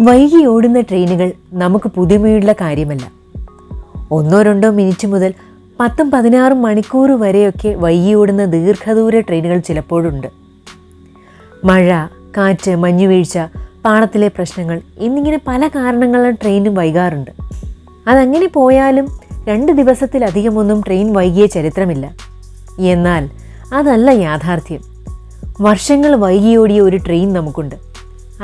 വൈകി ഓടുന്ന ട്രെയിനുകൾ നമുക്ക് പുതുമയുള്ള കാര്യമല്ല. 1-2 മിനിറ്റ് മുതൽ 10-16 മണിക്കൂർ വരെയൊക്കെ വൈകി ഓടുന്ന ദീർഘദൂര ട്രെയിനുകൾ ചിലപ്പോഴുണ്ട്. മഴ, കാറ്റ്, മഞ്ഞുവീഴ്ച, പാളത്തിലെ പ്രശ്നങ്ങൾ എന്നിങ്ങനെ പല കാരണങ്ങളാൽ ട്രെയിനും വൈകാറുണ്ട്. അതങ്ങനെ പോയാലും 2 ദിവസത്തിലധികമൊന്നും ട്രെയിൻ വൈകിയ ചരിത്രമില്ല. എന്നാൽ അതല്ല യാഥാർത്ഥ്യം. വർഷങ്ങൾ വൈകിയോടിയ ഒരു ട്രെയിൻ നമുക്കുണ്ട്.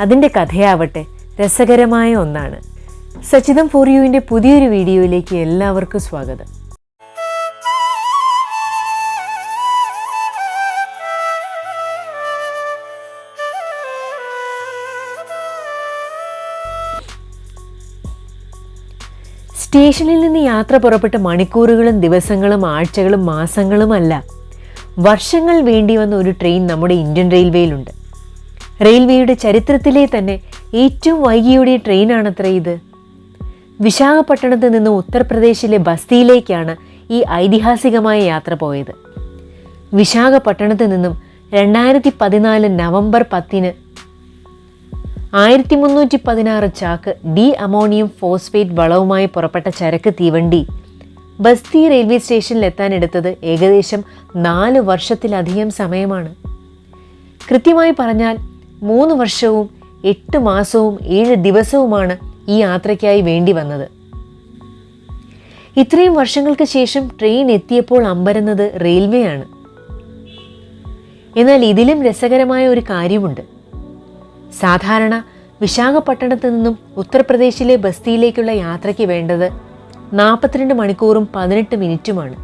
അതിൻ്റെ കഥയാവട്ടെ രസകരമായ ഒന്നാണ്. സച്ചിതം ഫോർ യുവിൻ്റെ പുതിയൊരു വീഡിയോയിലേക്ക് എല്ലാവർക്കും സ്വാഗതം. സ്റ്റേഷനിൽ നിന്ന് യാത്ര പുറപ്പെട്ട് മണിക്കൂറുകളും ദിവസങ്ങളും ആഴ്ചകളും മാസങ്ങളുമല്ല, വർഷങ്ങൾ വേണ്ടി വന്ന ഒരു ട്രെയിൻ നമ്മുടെ ഇന്ത്യൻ റെയിൽവേയിലുണ്ട്. റെയിൽവേയുടെ ചരിത്രത്തിലെ തന്നെ ഏറ്റവും വൈകിയോടിയ ട്രെയിനാണത്ര ഇത്. വിശാഖപട്ടണത്ത് നിന്ന് ഉത്തർപ്രദേശിലെ ബസ്തിയിലേക്കാണ് ഈ ഐതിഹാസികമായ യാത്ര പോയത്. വിശാഖപട്ടണത്ത് നിന്നും 2014 നവംബർ 10-ന് 1316 ചാക്ക് ഡി അമോണിയം ഫോസ്ഫേറ്റ് വളവുമായി പുറപ്പെട്ട ചരക്ക് തീവണ്ടി ബസ്തി റെയിൽവേ സ്റ്റേഷനിൽ എത്താനെടുത്തത് ഏകദേശം 4 വർഷത്തിലധികം സമയമാണ്. കൃത്യമായി പറഞ്ഞാൽ 3 വർഷവും 8 മാസവും 7 ദിവസവുമാണ് ഈ യാത്രയ്ക്കായി വേണ്ടി വന്നത്. ഇത്രയും വർഷങ്ങൾക്ക് ശേഷം ട്രെയിൻ എത്തിയപ്പോൾ അമ്പരന്നത് റെയിൽവേ ആണ്. എന്നാൽ ഇതിലും രസകരമായ ഒരു കാര്യമുണ്ട്. സാധാരണ വിശാഖപട്ടണത്ത് നിന്നും ഉത്തർപ്രദേശിലെ ബസ്തിയിലേക്കുള്ള യാത്രയ്ക്ക് വേണ്ടത് 42 മണിക്കൂറും 18 മിനിറ്റുമാണ്.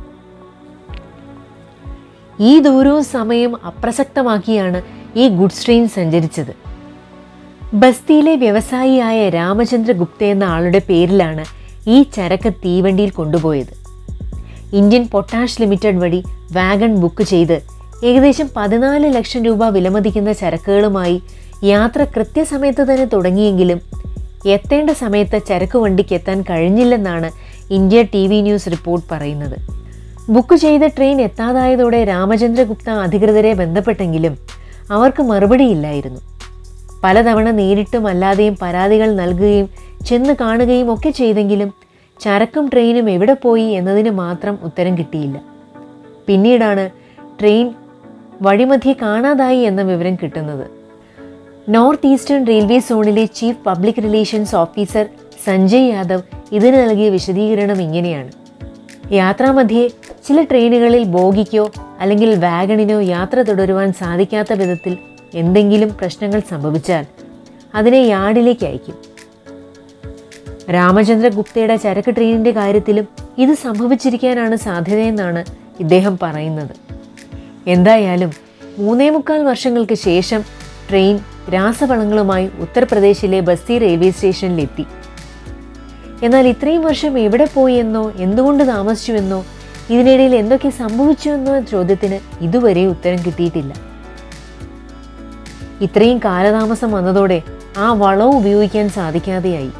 ഈ ദൂരവും സമയം അപ്രസക്തമാക്കിയാണ് ഈ ഗുഡ്സ് ട്രെയിൻ സഞ്ചരിച്ചത്. ബസ്തിയിലെ വ്യവസായിയായ രാമചന്ദ്ര ഗുപ്ത എന്ന ആളുടെ പേരിലാണ് ഈ ചരക്ക് തീവണ്ടിയിൽ കൊണ്ടുപോയത്. ഇന്ത്യൻ പൊട്ടാഷ് ലിമിറ്റഡ് വഴി വാഗൺ ബുക്ക് ചെയ്ത് ഏകദേശം 14 ലക്ഷം രൂപ വിലമതിക്കുന്ന ചരക്കുകളുമായി യാത്ര കൃത്യസമയത്ത് തന്നെ തുടങ്ങിയെങ്കിലും എത്തേണ്ട സമയത്ത് ചരക്ക് വണ്ടിക്ക് എത്താൻ കഴിഞ്ഞില്ലെന്നാണ് ഇന്ത്യ TV ന്യൂസ് റിപ്പോർട്ട് പറയുന്നത്. ബുക്ക് ചെയ്ത ട്രെയിൻ എത്താതായതോടെ രാമചന്ദ്ര ഗുപ്ത അധികൃതരെ ബന്ധപ്പെട്ടെങ്കിലും അവർക്ക് മറുപടിയില്ലായിരുന്നു. പലതവണ നേരിട്ടും അല്ലാതെയും പരാതികൾ നൽകുകയും ചെന്ന് കാണുകയും ഒക്കെ ചെയ്തെങ്കിലും ചരക്കും ട്രെയിനും എവിടെ പോയി എന്നതിന് മാത്രം ഉത്തരം കിട്ടിയില്ല. പിന്നീടാണ് ട്രെയിൻ വഴിമധ്യേ കാണാതായി എന്ന വിവരം കിട്ടുന്നത്. നോർത്ത് ഈസ്റ്റേൺ റെയിൽവേ സോണിലെ chief public relations officer Sanjay Yadav ഇതിന് നൽകിയ വിശദീകരണം ഇങ്ങനെയാണ്: യാത്രാമധ്യേ ചില ട്രെയിനുകളിൽ ബോഗിക്കോ അല്ലെങ്കിൽ വാഗണിനോ യാത്ര തുടരുവാൻ സാധിക്കാത്ത വിധത്തിൽ എന്തെങ്കിലും പ്രശ്നങ്ങൾ സംഭവിച്ചാൽ അതിനെ യാർഡിലേക്ക് അയക്കും. രാമചന്ദ്ര ഗുപ്തയുടെ ചരക്ക് ട്രെയിനിൻ്റെ കാര്യത്തിലും ഇത് സംഭവിച്ചിരിക്കാനാണ് സാധ്യതയെന്നാണ് ഇദ്ദേഹം പറയുന്നത്. എന്തായാലും 3.25 വർഷങ്ങൾക്ക് ശേഷം ട്രെയിൻ രാസവളങ്ങളുമായി ഉത്തർപ്രദേശിലെ ബസ്തി റെയിൽവേ സ്റ്റേഷനിലെത്തി. എന്നാൽ ഇത്രയും വർഷം എവിടെ പോയി എന്നോ എന്തുകൊണ്ട് താമസിച്ചുവെന്നോ ഇതിനിടയിൽ എന്തൊക്കെ സംഭവിച്ചുവെന്നോ ചോദ്യത്തിന് ഇതുവരെ ഉത്തരം കിട്ടിയിട്ടില്ല. ഇത്രയും കാലതാമസം വന്നതോടെ ആ വളവും ഉപയോഗിക്കാൻ സാധിക്കാതെയായി.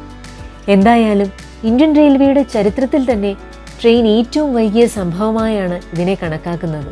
എന്തായാലും ഇന്ത്യൻ റെയിൽവേയുടെ ചരിത്രത്തിൽ തന്നെ ട്രെയിൻ ഏറ്റവും വൈകിയ സംഭവമായാണ് ഇതിനെ കണക്കാക്കുന്നത്.